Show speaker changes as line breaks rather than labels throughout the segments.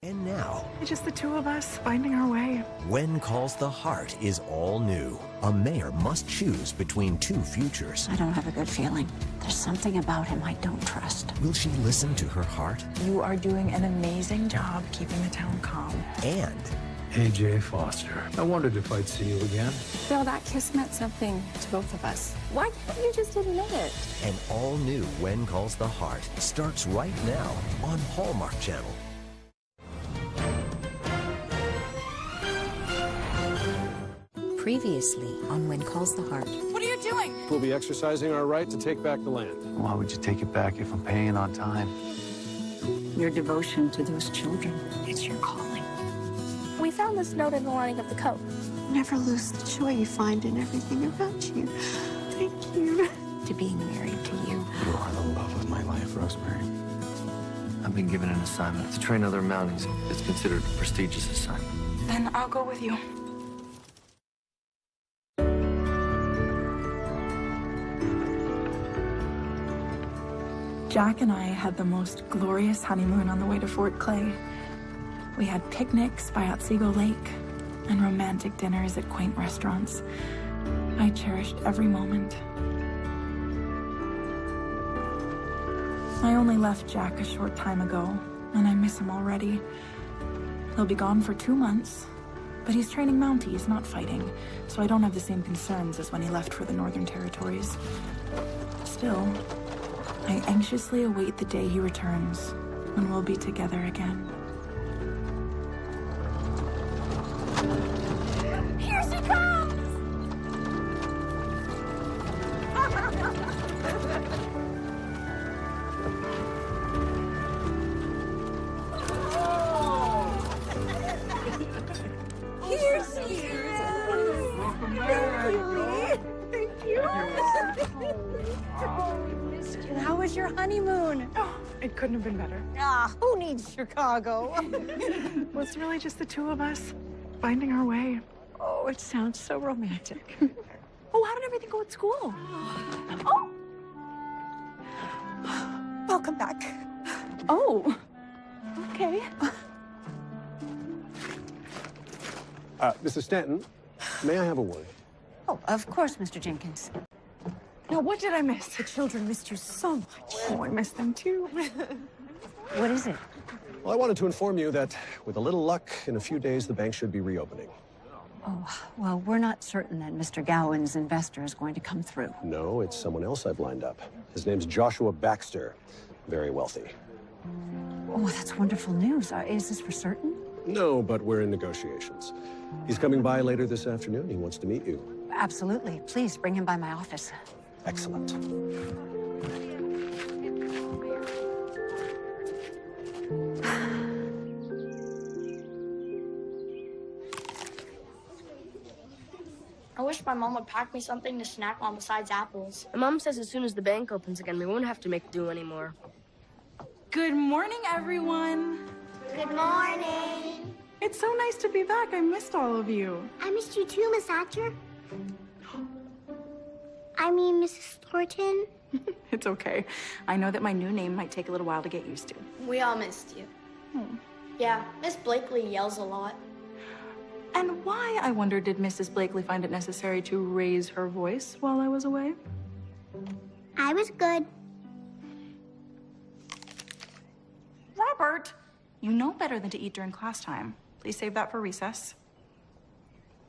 And now,
It's just the two of us finding our way.
When Calls the Heart is all new. A mayor must choose between two futures.
I don't have a good feeling. There's something about him I don't trust.
Will she listen to her heart?
You are doing an amazing job keeping the town calm.
And
AJ Foster. I wondered if I'd see you again.
Bill, that kiss meant something to both of us. Why can't you just admit it?
an all-new When Calls the Heart starts right now on Hallmark Channel.
Previously on When Calls the Heart.
What are you doing?
We'll be exercising our right to take back the land.
Why would you take it back if I'm paying on time?
Your devotion to those children, it's your calling.
We found this note in the lining of the coat.
Never lose the joy you find in everything about you. Thank you.
To being married to you.
You are the love of my life, Rosemary. I've been given an assignment to train other Mounties. It's considered a prestigious assignment.
Then I'll go with you. Jack and I had the most glorious honeymoon on the way to Fort Clay. We had picnics by Otsego Lake and romantic dinners at quaint restaurants. I cherished every moment. I only left Jack a short time ago, and I miss him already. He'll be gone for 2 months, but he's training Mounties, not fighting, so I don't have the same concerns as when he left for the Northern Territories. Still, I anxiously await the day he returns, when we'll be together again.
Here she comes! Here she is! Thank you.
How was your honeymoon?
Oh, it couldn't have been better.
Ah, who needs Chicago?
Well, it's really just the two of us finding our way.
Oh, it sounds so romantic.
Oh, how did everything go at school?
Oh! Welcome back.
Oh, okay.
Mrs. Stanton, may I have a word?
Oh, of course, Mr. Jenkins.
Now, what did I miss?
The children missed you so much.
Oh, I missed them too.
What is it?
Well, I wanted to inform you that with a little luck, in a few days, the bank should be reopening.
Oh, well, we're not certain that Mr. Gowan's investor is going to come through.
No, it's someone else I've lined up. His name's Joshua Baxter. Very wealthy.
Oh, that's wonderful news. Is this for certain?
No, but we're in negotiations. He's coming by later this afternoon. He wants to meet you.
Absolutely. Please bring him by my office.
Excellent.
I wish my mom would pack me something to snack on besides apples.
My mom says as soon as the bank opens again, we won't have to make do anymore.
Good morning, everyone.
Good morning.
It's so nice to be back. I missed all of you.
I missed you too, Miss Hatcher. I mean, Mrs. Thornton.
It's okay. I know that my new name might take a little while to get used to.
We all missed you. Yeah, Miss Blakely yells a lot.
And why, I wonder, did Mrs. Blakely find it necessary to raise her voice while I was away?
I was good.
Robert, you know better than to eat during class time. Please save that for recess.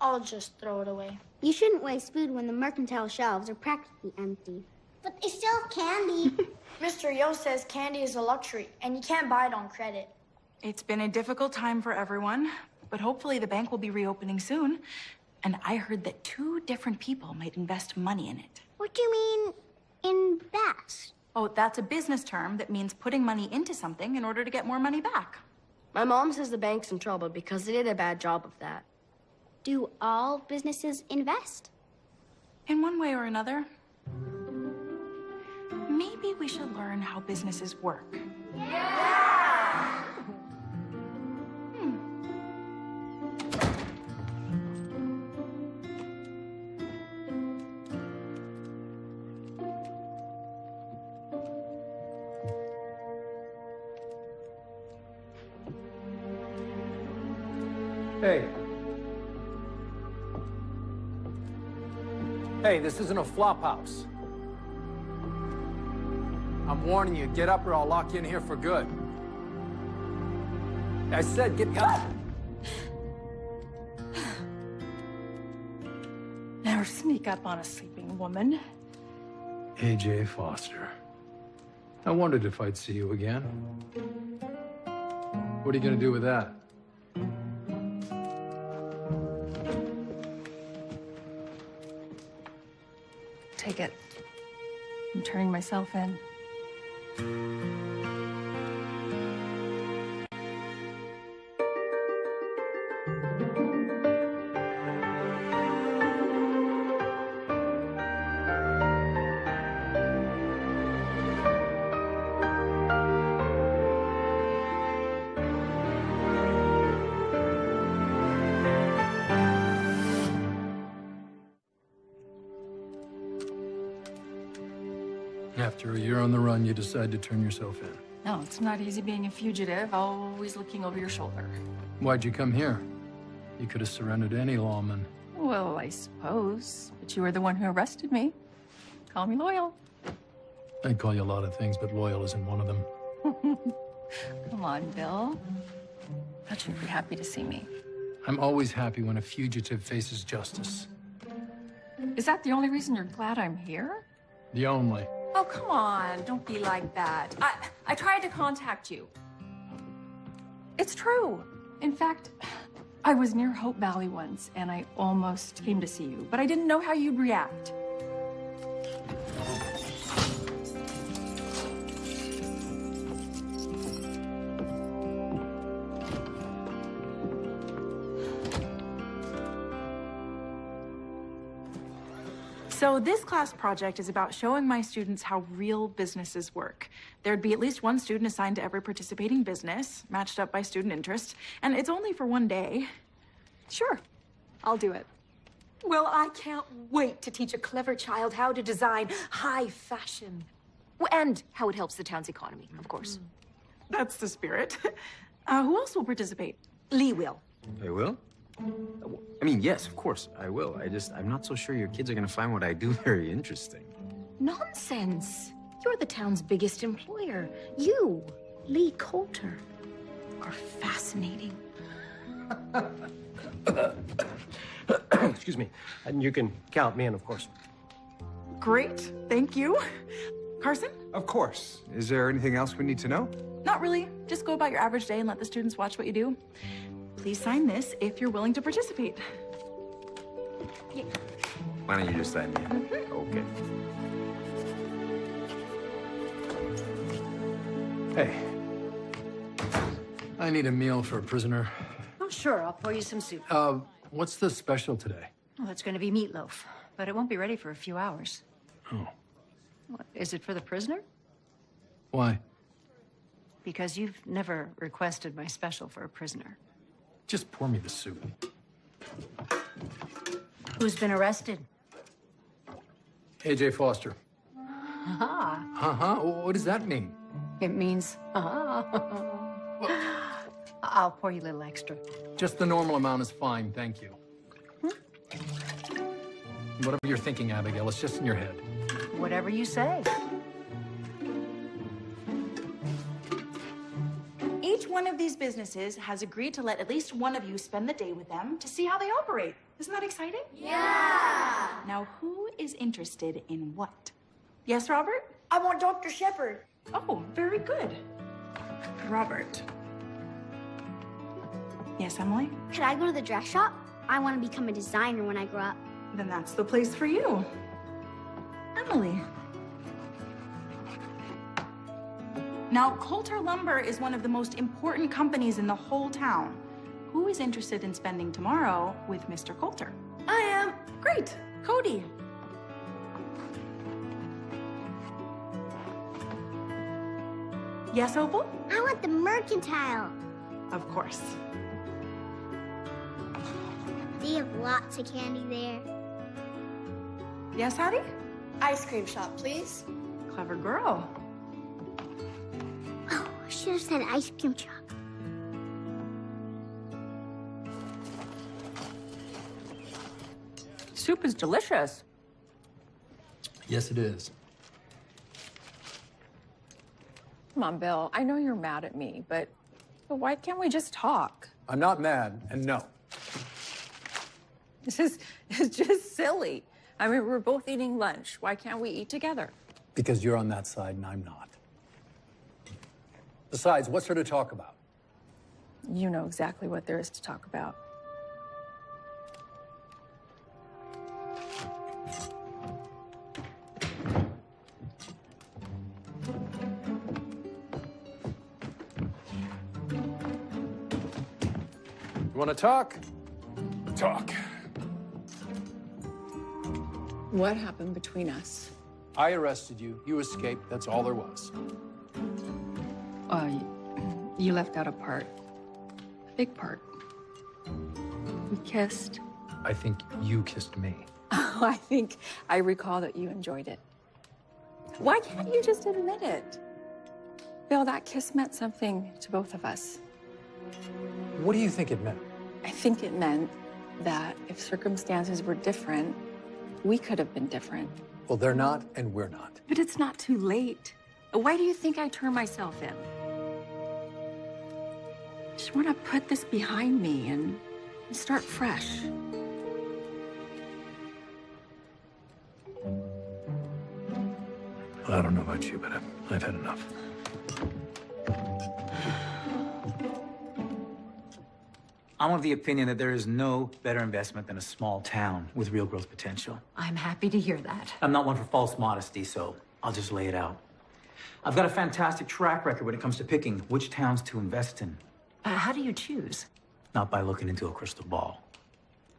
I'll just throw it away. You shouldn't waste food when the mercantile shelves are practically empty. But they still have candy. Mr. Yo says candy is a luxury, and you can't buy it on credit.
It's been a difficult time for everyone, but hopefully the bank will be reopening soon. And I heard that 2 different people might invest money in it.
What do you mean, invest?
Oh, that's a business term that means putting money into something in order to get more money back.
My mom says the bank's in trouble because they did a bad job of that.
Do all businesses invest?
In one way or another. Maybe we should learn how businesses work. Yeah!
Hey. Hey, this isn't a flop house. I'm warning you, get up or I'll lock you in here for good. I said get up!
Never sneak up on a sleeping woman.
AJ Foster. I wondered if I'd see you again. What are you gonna do with that?
Take it. I'm turning myself in.
After a year on the run, you decide to turn yourself in.
No, it's not easy being a fugitive, always looking over your shoulder.
Why'd you come here? You could have surrendered to any lawman.
Well, I suppose. But you were the one who arrested me. Call me loyal.
I'd call you a lot of things, but loyal isn't one of them.
Come on, Bill. Thought you'd be happy to see me.
I'm always happy when a fugitive faces justice.
Is that the only reason you're glad I'm here?
The only.
Oh, come on. Don't be like that. I tried to contact you. It's true. In fact, I was near Hope Valley once, and I almost came to see you, but I didn't know how you'd react.
So this class project is about showing my students how real businesses work. There'd be at least one student assigned to every participating business, matched up by student interest, and it's only for one day.
Sure, I'll do it. Well, I can't wait to teach a clever child how to design high fashion. Well, and how it helps the town's economy, of course.
That's the spirit. Who else will participate?
Lee will.
I will? I mean, yes, of course, I will. I'm not so sure your kids are gonna find what I do very interesting.
Nonsense. You're the town's biggest employer. You, Lee Coulter, are fascinating.
Excuse me. And you can count me in, of course.
Great, thank you. Carson?
Of course. Is there anything else we need to know?
Not really. Just go about your average day and let the students watch what you do. Please sign this if you're willing to participate.
Yeah.
Why don't you just sign me in? Okay.
Hey. I need a meal for a prisoner.
Oh, sure. I'll pour you some soup.
What's the special today?
Well, it's going to be meatloaf, but it won't be ready for a few hours.
Oh.
What, is it for the prisoner?
Why?
Because you've never requested my special for a prisoner.
Just pour me the soup.
Who's been arrested?
AJ Foster.
Aha.
Uh-huh. What does that mean?
It means, I'll pour you a little extra.
Just the normal amount is fine, thank you. Whatever you're thinking, Abigail, it's just in your head.
Whatever you say.
Each one of these businesses has agreed to let at least one of you spend the day with them to see how they operate. Isn't that exciting?
Yeah!
Now, who is interested in what? Yes, Robert?
I want Dr. Shepard.
Oh, very good. Robert. Yes, Emily?
Could I go to the dress shop? I want to become a designer when I grow up.
Then that's the place for you. Emily. Now, Coulter Lumber is one of the most important companies in the whole town. Who is interested in spending tomorrow with Mr. Coulter?
I am.
Great. Cody. Yes, Opal?
I want the mercantile.
Of course.
They have lots of candy there.
Yes, Hattie?
Ice cream shop, please.
Clever girl.
Oh, I should have said ice cream shop.
soup is delicious.
Yes, it is.
Come on, Bill. I know you're mad at me, but why can't we just talk?
I'm not mad, and no.
It's just silly. I mean, we're both eating lunch. Why can't we eat together?
Because you're on that side and I'm not. Besides, what's there to talk about?
You know exactly what there is to talk about.
You want to talk? Talk.
What happened between us?
I arrested you. You escaped. That's all there was.
You left out a part. A big part. We kissed.
I think you kissed me.
Oh, I think I recall that you enjoyed it. Why can't you just admit it? Bill, that kiss meant something to both of us.
What do you think it meant?
I think it meant that if circumstances were different, we could have been different.
Well, they're not, and we're not.
But it's not too late. Why do you think I turn myself in? I just want to put this behind me and start fresh.
Well, I don't know about you, but I've had enough.
I'm of the opinion that there is no better investment than a small town with real growth potential.
I'm happy to hear that.
I'm not one for false modesty, so I'll just lay it out. I've got a fantastic track record when it comes to picking which towns to invest in.
How do you choose?
Not by looking into a crystal ball.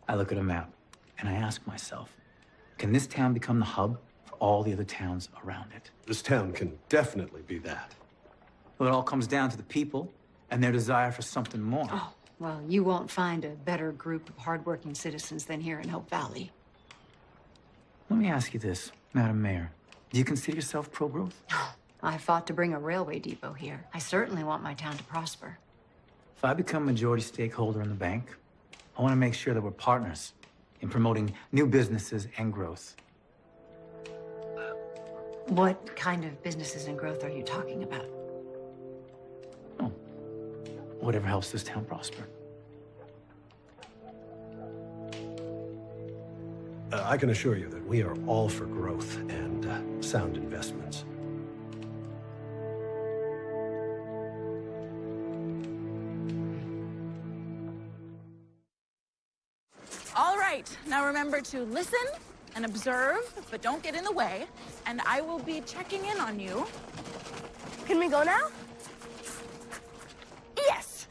I look at a map, and I ask myself, can this town become the hub for all the other towns around it?
This town can definitely be that.
Well, it all comes down to the people and their desire for something more.
Oh, well, you won't find a better group of hardworking citizens than here in Hope Valley.
Let me ask you this, Madam Mayor. Do you consider yourself pro-growth?
I fought to bring a railway depot here. I certainly want my town to prosper.
If I become majority stakeholder in the bank, I want to make sure that we're partners in promoting new businesses and growth.
What kind of businesses and growth are you talking about?
Oh, whatever helps this town prosper.
I can assure you that we are all for growth and sound investments.
All right, now remember to listen and observe, but don't get in the way. And I will be checking in on you.
Can we go now?
Yes!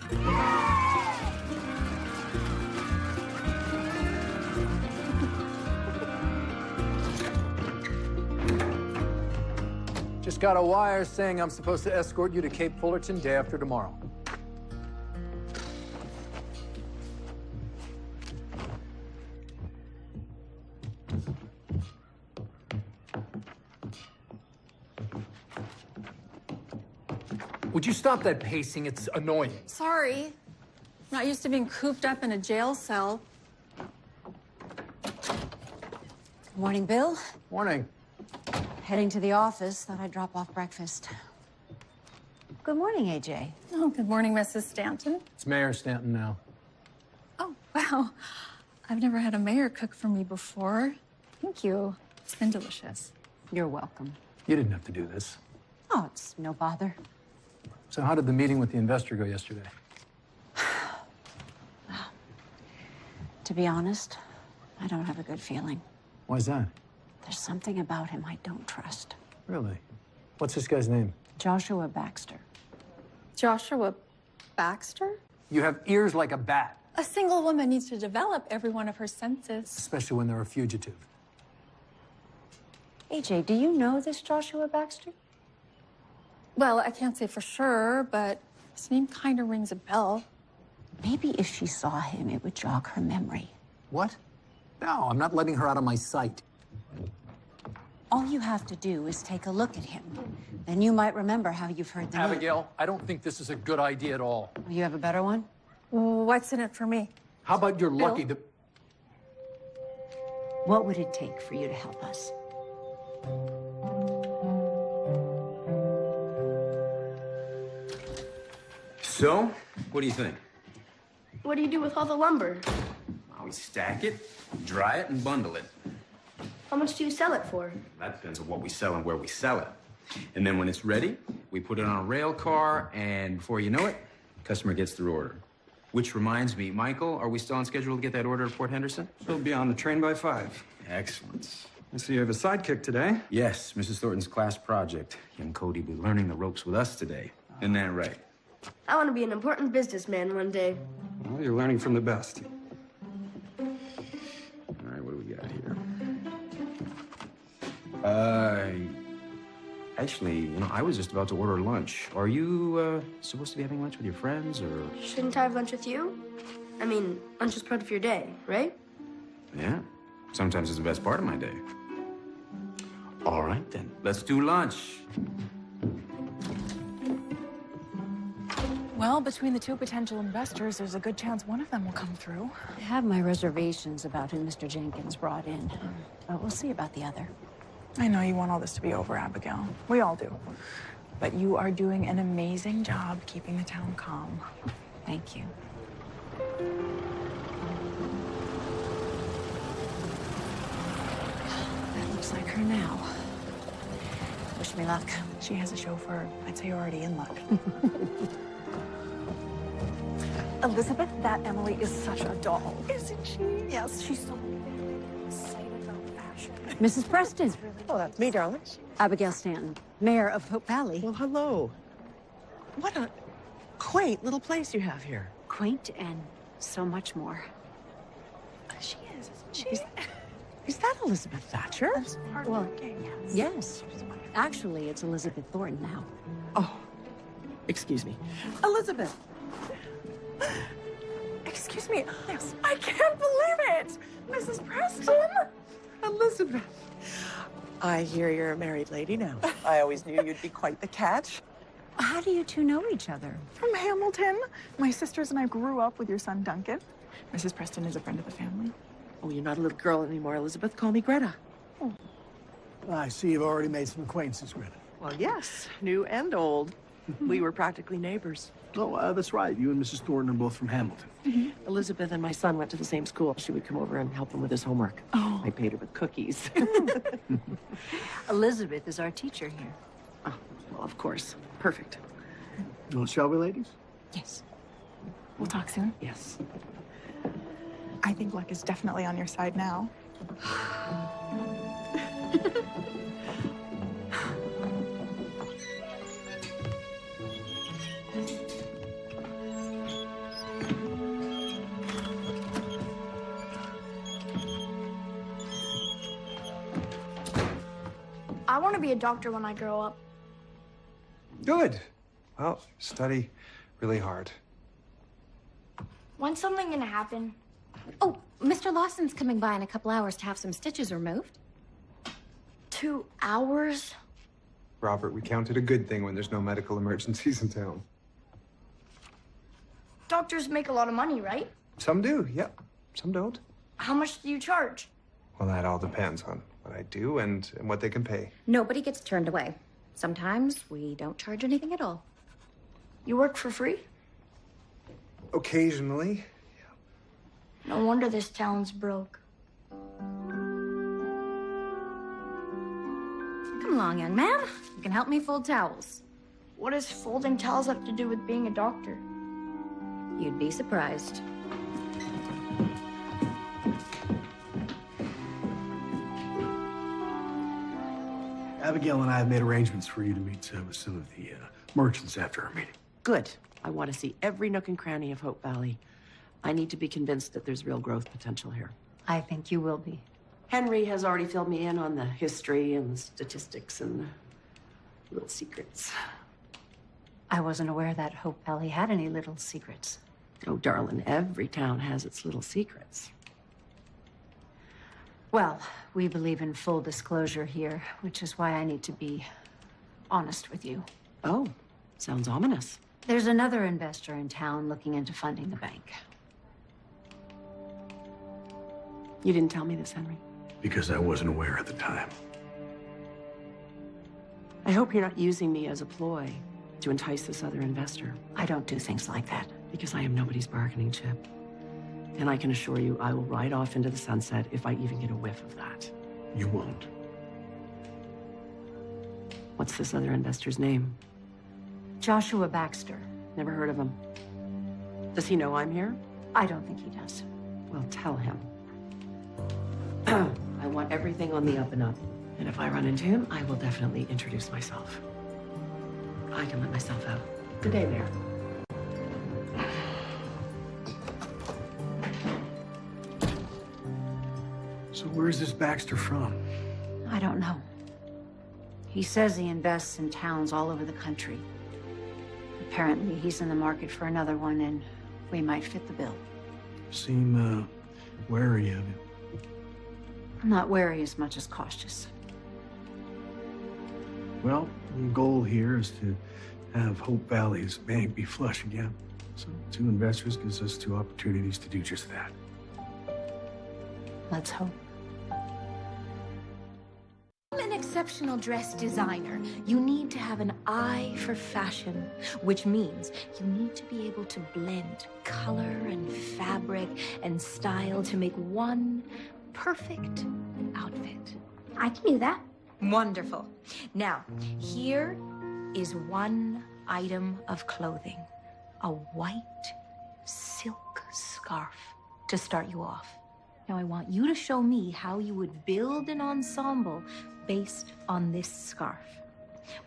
Just got a wire saying I'm supposed to escort you to Cape Fullerton day after tomorrow. Would you stop that pacing? It's annoying.
Sorry. Not used to being cooped up in a jail cell.
Morning, Bill.
Morning.
Heading to the office. Thought I'd drop off breakfast. Good morning, AJ.
Oh, good morning, Mrs. Stanton.
It's Mayor Stanton now.
Oh, wow. I've never had a mayor cook for me before. Thank you. It's been delicious.
You're welcome.
You didn't have to do this.
Oh, it's no bother.
So how did the meeting with the investor go yesterday?
To be honest, I don't have a good feeling.
Why's that?
There's something about him I don't trust.
Really? What's this guy's name?
Joshua Baxter.
Joshua Baxter?
You have ears like a bat,
A single woman needs to develop every one of her senses.
especially when they're a fugitive.
AJ, do you know this Joshua Baxter?
Well, I can't say for sure, but his name kind of rings a bell.
Maybe if she saw him, it would jog her memory.
What? No, I'm not letting her out of my sight.
All you have to do is take a look at him. Then you might remember how you've heard the name.
Abigail, I don't think this is a good idea at all.
You have a better one?
What's in it for me?
How about you're lucky that...
What would it take for you to help us?
So, what do you think?
What do you do with all the lumber?
Well, we stack it, dry it, and bundle it.
How much do you sell it for?
That depends on what we sell and where we sell it. And then when it's ready, we put it on a rail car, and before you know it, customer gets their order. Which reminds me, Michael, are we still on schedule to get that order to Port Henderson?
She'll be on the train by 5.
Excellent.
I see you have a sidekick today.
Yes, Mrs. Thornton's class project. Young Cody will be learning the ropes with us today. Isn't that right?
I want to be an important businessman one day.
Well, you're learning from the best.
All right, what do we got here? Actually, I was just about to order lunch. Are you, supposed to be having lunch with your friends, or?
Shouldn't I have lunch with you? I mean, lunch is part of your day, right?
Yeah. Sometimes it's the best part of my day. All right, then. Let's do lunch.
Well, between the two potential investors, there's a good chance one of them will come through.
I have my reservations about who Mr. Jenkins brought in, but we'll see about the other.
I know you want all this to be over, Abigail. We all do. But you are doing an amazing job keeping the town calm.
Thank you. That looks like her now. Wish me luck.
She has a chauffeur. I'd say you're already in luck. Elizabeth, that Emily is such a doll. Isn't she? Yes, she's so excited about fashion.
Mrs. Preston.
Oh, that's me, darling.
Abigail Stanton, mayor of Hope Valley.
Well, hello. What a quaint little place you have here.
Quaint and so much more.
She is, isn't she?
Is that Elizabeth Thatcher?
That's part of her game,
Yes. Actually, it's Elizabeth Thornton now.
Oh, excuse me. Elizabeth.
Excuse me. Yes. I can't believe it. Mrs. Preston.
Elizabeth. I hear you're a married lady now. I always knew you'd be quite the catch.
How do you two know each other?
From Hamilton. My sisters and I grew up with your son, Duncan. Mrs. Preston is a friend of the family.
Oh, you're not a little girl anymore, Elizabeth. Call me Greta.
Oh.
I see you've already made some acquaintances, Greta.
Well, yes, new and old. We were practically neighbors.
Oh, that's right. You and Mrs. Thornton are both from Hamilton.
Elizabeth and my son went to the same school. She would come over and help him with his homework.
Oh.
I paid her with cookies.
Elizabeth is our teacher here.
Oh, well, of course. Perfect.
Well, shall we, ladies?
Yes.
We'll talk soon.
Yes.
I think luck is definitely on your side now.
I want to be a doctor when I grow up.
Good. Well, study really hard.
When's something gonna happen?
Oh, Mr. Lawson's coming by in a couple hours to have some stitches removed.
2 hours?
Robert, we count it a good thing when there's no medical emergencies in town.
Doctors make a lot of money, right?
Some do, yep. Some don't.
How much do you charge?
Well, that all depends on what I do and what they can pay.
Nobody gets turned away. Sometimes we don't charge anything at all.
You work for free?
Occasionally.
No wonder this town's broke.
Come along, young man. You can help me fold towels.
What does folding towels have to do with being a doctor?
You'd be surprised.
Abigail and I have made arrangements for you to meet with some of the merchants after our meeting.
Good. I want to see every nook and cranny of Hope Valley. I need to be convinced that there's real growth potential here.
I think you will be.
Henry has already filled me in on the history and the statistics and the little secrets.
I wasn't aware that Hope Valley had any little secrets.
Oh, darling, every town has its little secrets.
Well, we believe in full disclosure here, which is why I need to be honest with you.
Oh, sounds ominous.
There's another investor in town looking into funding the bank.
You didn't tell me this, Henry.
because I wasn't aware at the time.
I hope you're not using me as a ploy to entice this other investor.
I don't do things like that.
Because I am nobody's bargaining chip. And I can assure you, I will ride off into the sunset if I even get a whiff of that.
You won't.
What's this other investor's name?
Joshua Baxter.
Never heard of him. Does he know I'm here?
I don't think he does.
Well, tell him. I want everything on the up and up. And if I run into him, I will definitely introduce myself. I can let myself out. Good day, Mayor.
So where's this Baxter from?
I don't know. He says he invests in towns all over the country. Apparently, he's in the market for another one, and we might fit the bill.
Seem, wary of it.
I'm not wary as much as cautious.
Well, the goal here is to have Hope Valley's bank be flush again. So 2 investors gives us 2 opportunities to do just that.
Let's hope.
An exceptional dress designer, you need to have an eye for fashion, which means you need to be able to blend color and fabric and style to make one perfect outfit.
I can do that.
Wonderful. Now, here is one item of clothing. A white silk scarf to start you off. Now, I want you to show me how you would build an ensemble based on this scarf.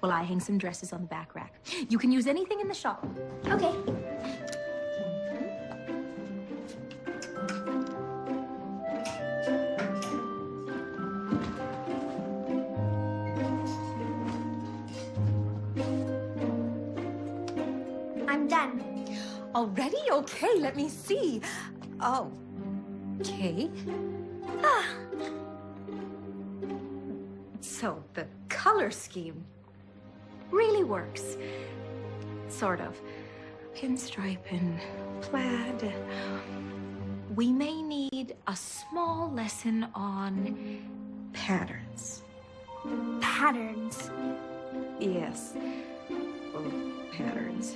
Well, I hang some dresses on the back rack. You can use anything in the shop.
Okay. I'm done.
Already? Okay, let me see. Oh, okay. Ah. So the color scheme really works. Sort of. Pinstripe and plaid. We may need a small lesson on patterns.
Patterns.
Yes. Oh, patterns.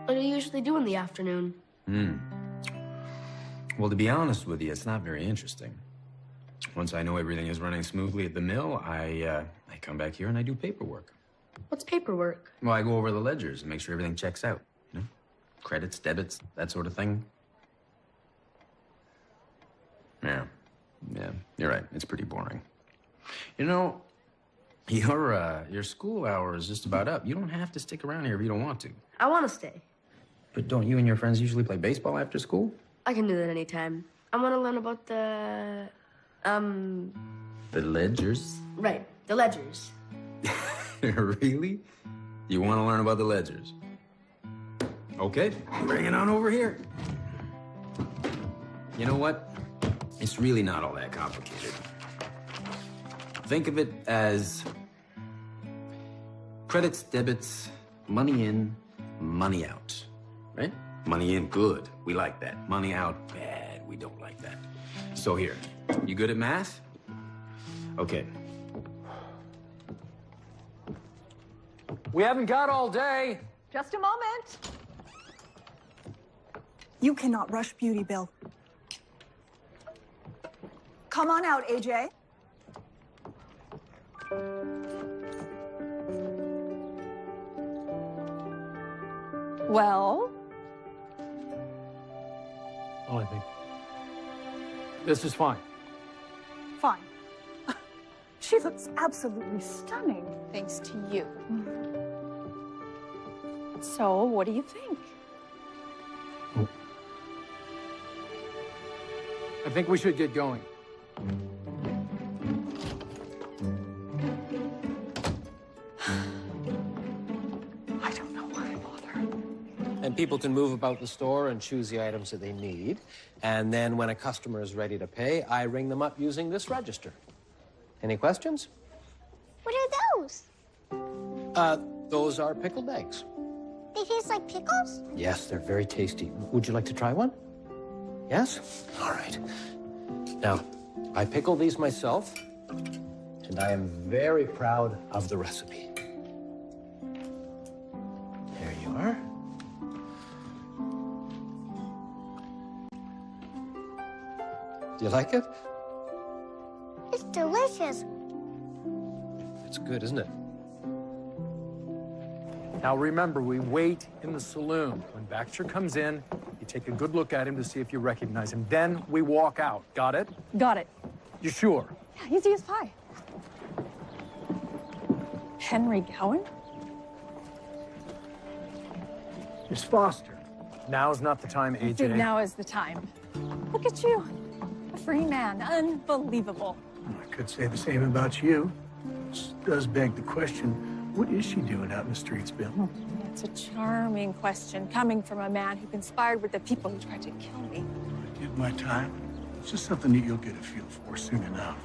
What do you usually do in the afternoon?
Well, to be honest with you, it's not very interesting. Once I know everything is running smoothly at the mill, I come back here and I do paperwork.
What's paperwork?
Well, I go over the ledgers and make sure everything checks out. You know, credits, debits, that sort of thing. Yeah, you're right. It's pretty boring. You know, your school hour is just about up. You don't have to stick around here if you don't want to.
I want to stay.
But don't you and your friends usually play baseball after school?
I can do that anytime. I want to learn about the
ledgers?
Right, the ledgers.
Really? You want to learn about the ledgers? Okay, bring it on over here. You know what? It's really not all that complicated. Think of it as credits, debits, money in, money out, right? Money in, good. We like that. Money out, bad. We don't like that. So here, you good at math? Okay.
We haven't got all day.
Just a moment. You cannot rush Beauty Bill. Come on out, AJ. Well?
Well, I think this is fine.
Fine. She looks absolutely stunning, thanks to you. So, what do you think?
I think we should get going.
I don't know why I bother.
And people can move about the store and choose the items that they need. And then when a customer is ready to pay, I ring them up using this register. Any questions?
What are those?
Those are pickled eggs.
They taste like pickles?
Yes, they're very tasty. Would you like to try one? Yes? All right. Now, I pickle these myself, and I am very proud of the recipe. There you are. Do you like it?
It's delicious.
It's good, isn't it?
Now remember, we wait in the saloon. When Baxter comes in, you take a good look at him to see if you recognize him. Then we walk out. Got it?
Got it.
You sure?
Yeah, easy as pie. Henry Gowan?
Miss Foster. Now's not the time,
I think
AJ.
now is the time. Look at you. A free man. Unbelievable.
I could say the same about you. This does beg the question, what is she doing out in the streets, Bill?
It's a charming question coming from a man who conspired with the people who tried to kill me.
I did my time. It's just something that you'll get a feel for soon enough,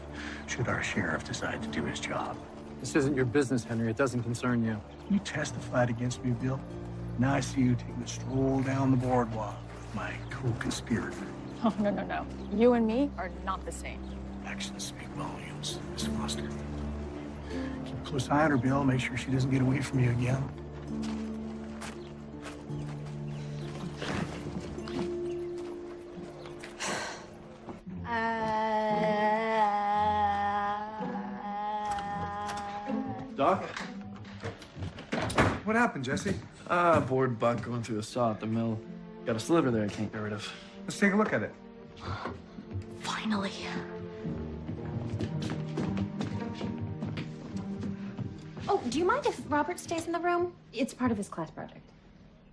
should our sheriff decide to do his job.
This isn't your business, Henry. It doesn't concern you.
You testified against me, Bill. Now I see you taking a stroll down the boardwalk with my co-conspirator.
Oh, no, no, no. You and me are not the same.
Actions speak volumes, Miss Foster. Keep a close eye on her, Bill. Make sure she doesn't get away from you again.
Doc? What happened, Jesse?
Bored buck going through the saw at the mill. Got a sliver there I can't get rid of.
Let's take a look at it.
Finally. Oh, do you mind if Robert stays in the room? It's part of his class project.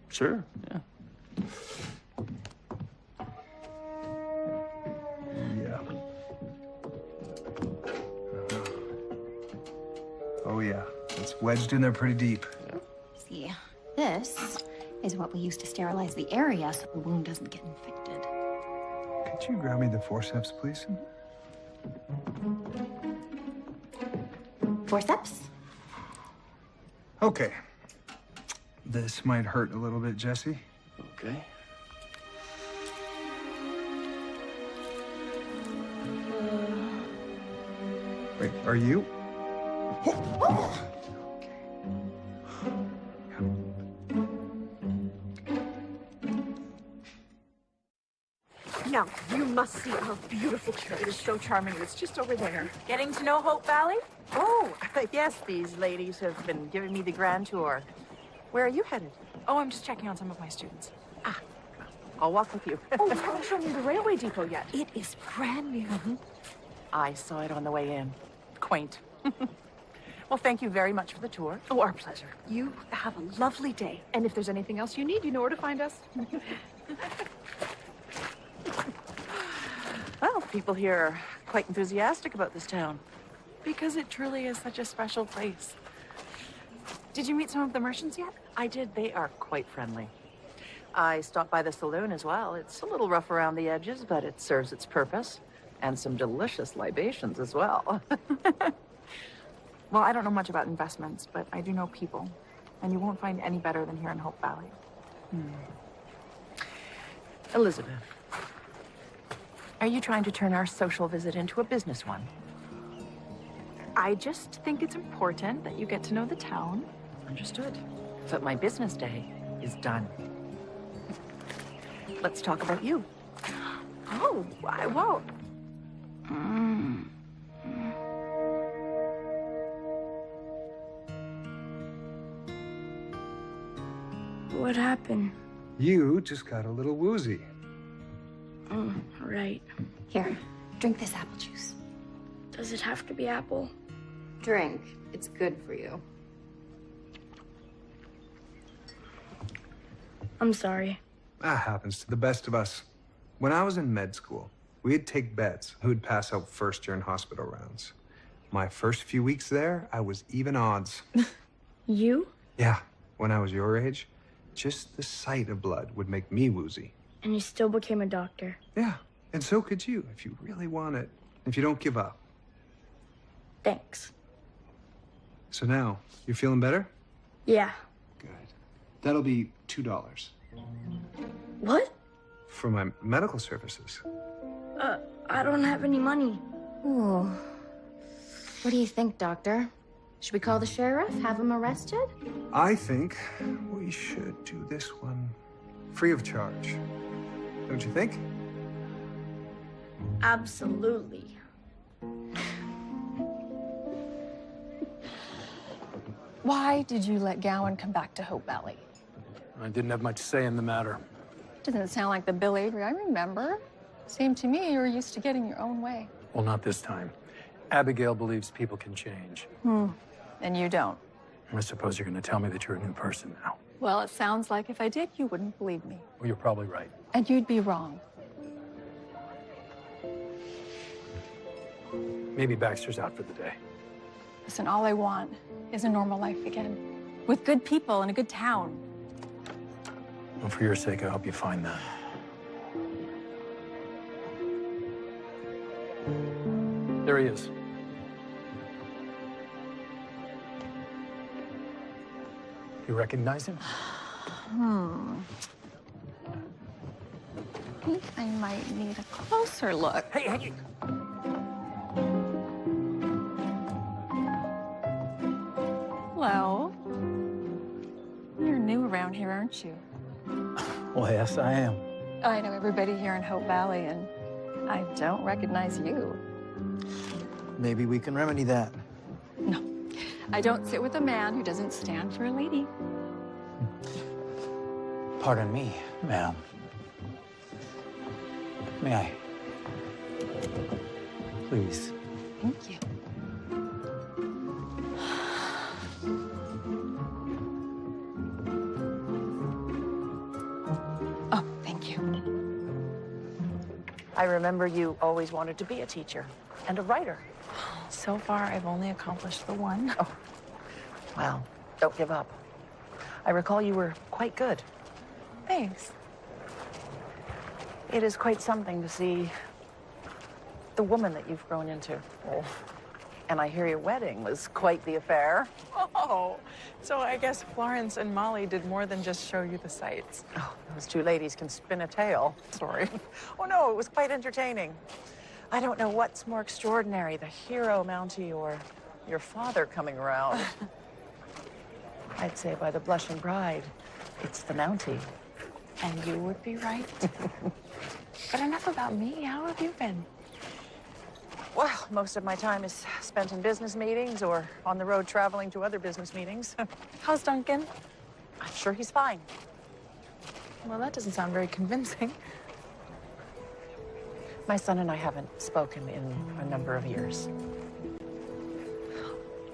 Sure, yeah.
Yeah. Oh, yeah. It's wedged in there pretty deep.
See, this is what we use to sterilize the area so the wound doesn't get infected.
Could you grab me the forceps, please?
Forceps?
Okay. This might hurt a little bit, Jesse.
Okay.
Wait, are you?
Now, you must see our beautiful church. It is so charming. It's just over there.
Getting to know Hope Valley?
Oh, yes, these ladies have been giving me the grand tour. Where are you headed?
Oh, I'm just checking on some of my students.
I'll walk with you.
Oh, you haven't shown me the railway depot yet.
It is brand new. I saw it on the way in. Quaint. Well, thank you very much for the tour.
Oh, our pleasure. You have a lovely day. And if there's anything else you need, you know where to find us.
Well, people here are quite enthusiastic about this town. Because it truly is such a special place.
Did you meet some of the merchants yet?
I did. They are quite friendly. I stopped by the saloon as well. It's a little rough around the edges, but it serves its purpose. And some delicious libations as well.
Well, I don't know much about investments, but I do know people. And you won't find any better than here in Hope Valley.
Elizabeth, are you trying to turn our social visit into a business one?
I just think it's important that you get to know the town.
Understood. But my business day is done. Let's talk about you.
Oh, I won't.
What happened?
You just got a little woozy.
Oh, right.
Here, drink this apple juice.
Does it have to be apple?
Drink. It's good for you.
I'm sorry.
That happens to the best of us. When I was in med school, we'd take bets who'd pass out first during hospital rounds. My first few weeks there, I was even odds.
You?
Yeah, when I was your age. just the sight of blood would make me woozy.
And you still became a doctor.
Yeah, and so could you if you really want it, if you don't give up.
Thanks.
So now, you're feeling better?
Yeah.
That'll be $2.
What?
For my medical services.
I don't have any money.
Ooh. What do you think, Doctor? Should we call the sheriff, have him arrested?
I think we should do this one free of charge. Don't you think?
Absolutely.
Why did you let Gowan come back to Hope Valley?
I didn't have much say in the matter.
Doesn't sound like the Bill Avery I remember. Seemed to me you were used to getting your own way.
Well, not this time. Abigail believes people can change.
And you don't.
I suppose you're going to tell me that you're a new person now.
Well, it sounds like if I did, you wouldn't believe me.
Well, you're probably right.
And you'd be wrong.
Maybe Baxter's out for the day.
Listen, all I want is a normal life again. With good people in a good town.
Well, for your sake, I hope you find that. There he is. You recognize him?
I think I might need a closer look.
Hey!
Hello. You're new around here, aren't you?
Well, yes, I am.
I know everybody here in Hope Valley, and I don't recognize you.
Maybe we can remedy that.
No, I don't sit with a man who doesn't stand for a lady.
Pardon me, ma'am. May I? Please.
Thank you. Oh, thank you.
I remember you always wanted to be a teacher and a writer.
So far, I've only accomplished the one.
Oh, well, don't give up. I recall you were quite good.
Thanks.
It is quite something to see the woman that you've grown into. Oh. And I hear your wedding was quite the affair.
Oh, so I guess Florence and Molly did more than just show you the sights.
Oh, those two ladies can spin a tale. Sorry. Oh, no, it was quite entertaining. I don't know what's more extraordinary, the hero Mountie or your father coming around. I'd say by the blushing bride, it's the Mountie.
And you would be right. But enough about me. How have you been?
Well, most of my time is spent in business meetings or on the road traveling to other business meetings.
How's Duncan?
I'm sure he's fine.
Well, that doesn't sound very convincing.
My son and I haven't spoken in a number of years.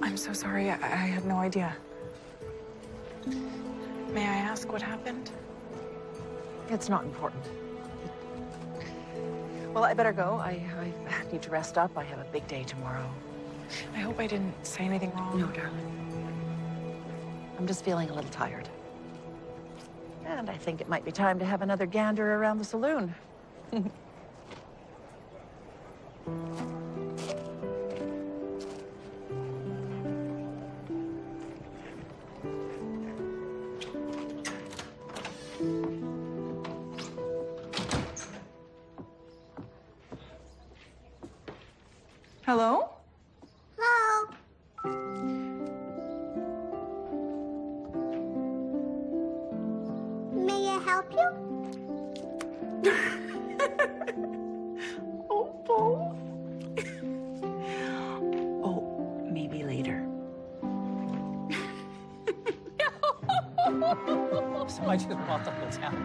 I'm so sorry. I had no idea. May I ask what happened?
It's not important. Well, I better go. I need to rest up. I have a big day tomorrow.
I hope I didn't say anything wrong.
No, darling. I'm just feeling a little tired. And I think it might be time to have another gander around the saloon.
Hello?
Hello. May I help you?
Oh,
Oh, maybe later.
So I just walked up the town,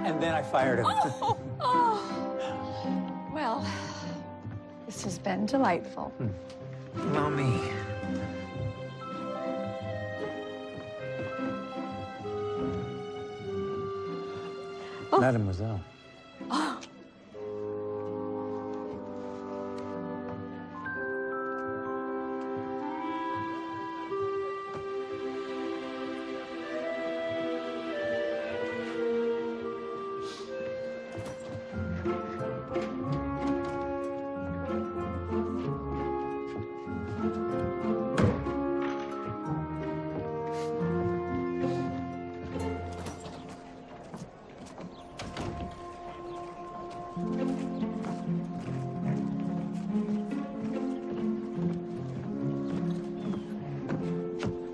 and then I fired him.
Well, this has been delightful.
Mommy. Mademoiselle.
Oh.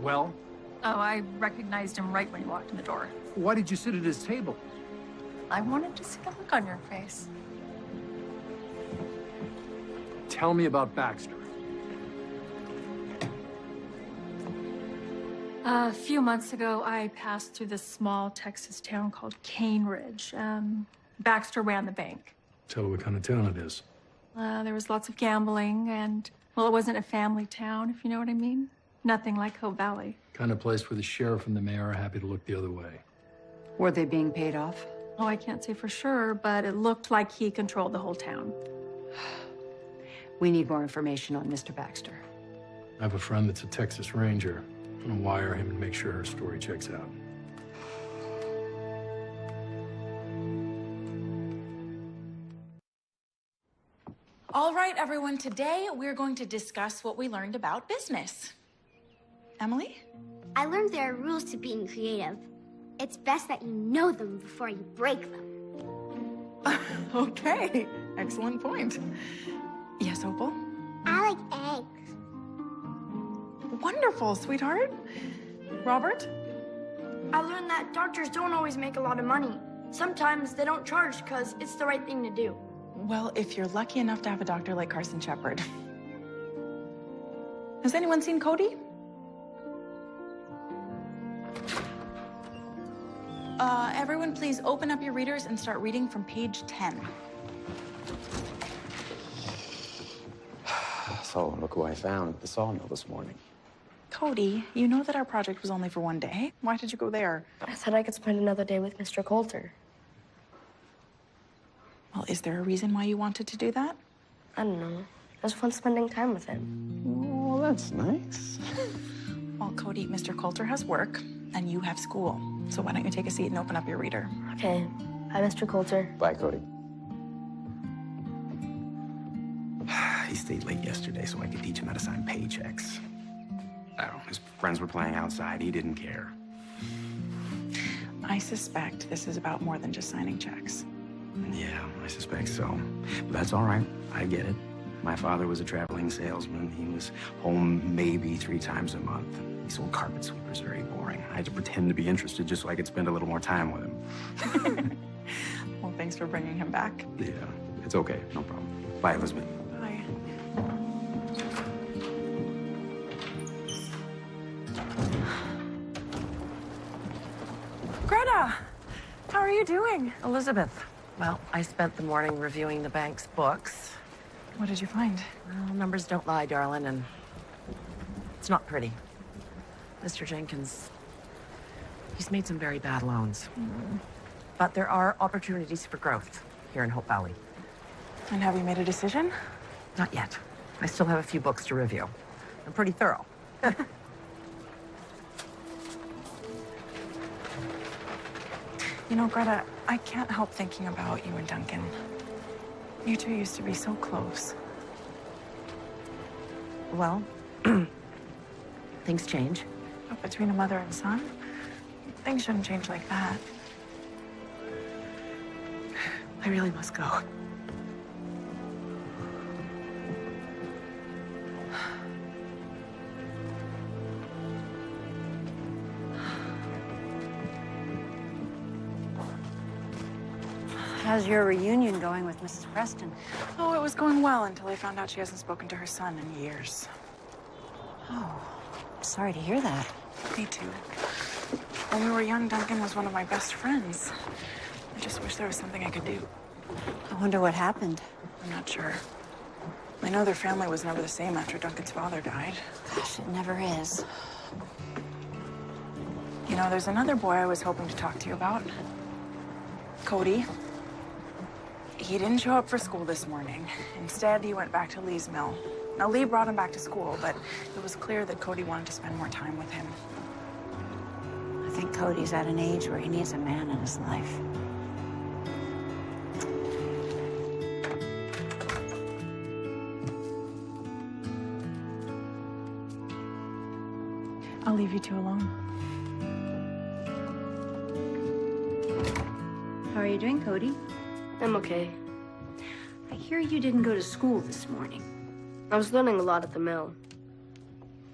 Well,
Oh, I recognized him right when he walked in the door.
why did you sit at his table?
I wanted to see the look on your face.
Tell me about Baxter.
A few months ago, I passed through this small Texas town called Cane Ridge. Baxter ran the bank.
Tell her what kind of town it is.
There was lots of gambling, and, well, it wasn't a family town, if you know what I mean. Nothing like Hope Valley.
Kind of place where the sheriff and the mayor are happy to look the other way.
Were they being paid off?
Oh, I can't say for sure, but it looked like he controlled the whole town.
We need more information on Mr. Baxter.
I have a friend that's a Texas Ranger. I'm gonna wire him and make sure her story checks out.
All right, everyone, today we're going to discuss what we learned about business. Emily?
I learned there are rules to being creative. It's best that you know them before you break them.
Okay, excellent point. Yes, Opal?
I like eggs.
Wonderful, sweetheart. Robert?
I learned that doctors don't always make a lot of money. Sometimes they don't charge because it's the right thing to do.
Well, if you're lucky enough to have a doctor like Carson Shepard. Has anyone seen Cody? Everyone, please open up your readers and start reading from page 10.
So, look who I found at the sawmill this morning.
Cody, you know that our project was only for one day. Why did you go there?
I said I could spend another day with Mr. Coulter.
Well, is there a reason why you wanted to do that?
I don't know. It was fun spending time with him.
Oh, that's nice.
Well, Cody, Mr. Coulter has work, and you have school. So why don't you take a seat and open up your reader?
Okay. Bye, Mr. Coulter.
Bye, Cody. He stayed late yesterday so I could teach him how to sign paychecks. I don't know, his friends were playing outside. He didn't care.
I suspect this is about more than just signing checks.
Yeah, I suspect so. But that's all right. I get it. My father was a traveling salesman. He was home maybe 3 times a month. He sold carpet sweepers, very boring. I had to pretend to be interested just so I could spend a little more time with him.
Well, thanks for bringing him back.
Yeah, it's okay. No problem. Bye, Elizabeth.
Bye. Greta, how are you doing?
Elizabeth, well, I spent the morning reviewing the bank's books.
What did you find?
Well, numbers don't lie, darling, and it's not pretty. Mr. Jenkins, he's made some very bad loans. But there are opportunities for growth here in Hope Valley.
And have you made a decision?
Not yet. I still have a few books to review. I'm pretty thorough.
You know, Greta, I can't help thinking about you and Duncan. You two used to be so close.
Well, things change.
But between a mother and son, things shouldn't change like that.
I really must go.
How's your reunion going with Mrs. Preston?
Oh, it was going well until I found out she hasn't spoken to her son in years.
Oh, sorry to hear that.
Me too. When we were young, Duncan was one of my best friends. I just wish there was something I could do.
I wonder what happened.
I'm not sure. I know their family was never the same after Duncan's father died.
Gosh, it never is.
You know, there's another boy I was hoping to talk to you about. Cody. He didn't show up for school this morning. Instead, he went back to Lee's mill. Now, Lee brought him back to school, but it was clear that Cody wanted to spend more time with him.
I think Cody's at an age where he needs a man in his life.
I'll leave you two alone.
How are you doing, Cody?
I'm okay.
I hear you didn't go to school this morning.
I was learning a lot at the mill.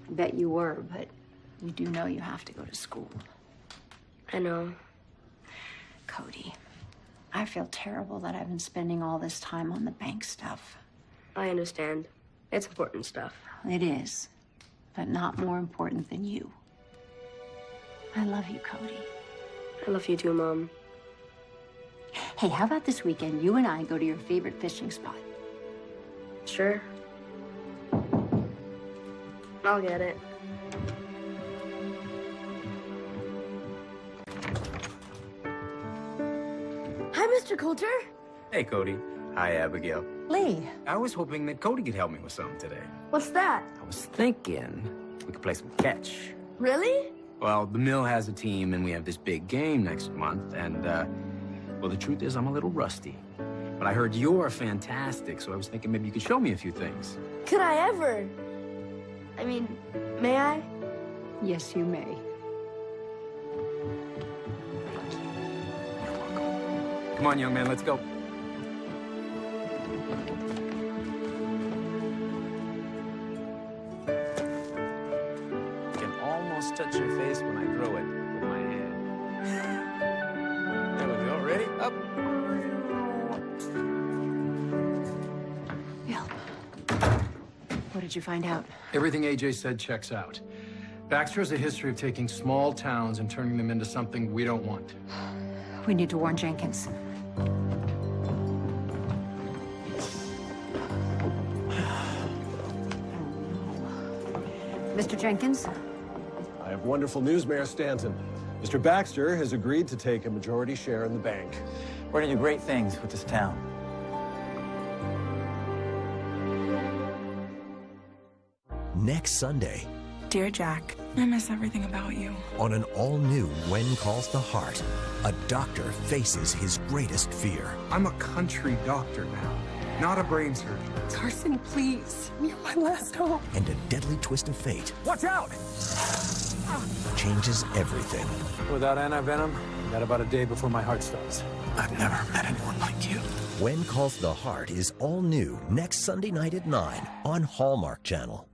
I bet you were, but You do know you have to go to school.
I know.
Cody, I feel terrible that I've been spending all this time on the bank stuff.
I understand. It's important stuff.
It is, but not more important than you. I love you, Cody.
I love you too, Mom.
Hey, how about this weekend you and I go to your favorite fishing spot?
Sure. I'll get it.
Hi, Mr. Coulter.
Hey, Cody. Hi, Abigail.
Lee.
I was hoping that Cody could help me with something today.
What's that?
I was thinking we could play some catch.
Really?
Well, the mill has a team, and we have this big game next month, and, well, the truth is I'm a little rusty. But I heard you're fantastic, so I was thinking maybe you could show me a few things.
Could I ever? I mean, may I?
Yes, you may.
Come on, young man, let's go. I can almost touch your face when I throw it with my hand. There we go. Ready? Up.
What did you find out?
Everything AJ said checks out. Baxter has a history of taking small towns and turning them into something we don't want.
We need to warn Jenkins. Mr. Jenkins?
I have wonderful news, Mayor Stanton. Mr. Baxter has agreed to take a majority share in the bank.
We're gonna do great things with this town.
Next Sunday,
Dear Jack, I miss everything about you.
on an all-new When Calls the Heart, a doctor faces his greatest fear.
I'm a country doctor now, not a brain surgeon.
Carson, please. You're my last hope.
And a deadly twist of fate
Watch out!
changes everything.
Without anti-venom, I got about a day before my heart stops.
I've never met anyone like you.
When Calls the Heart is all new next Sunday night at 9 on Hallmark Channel.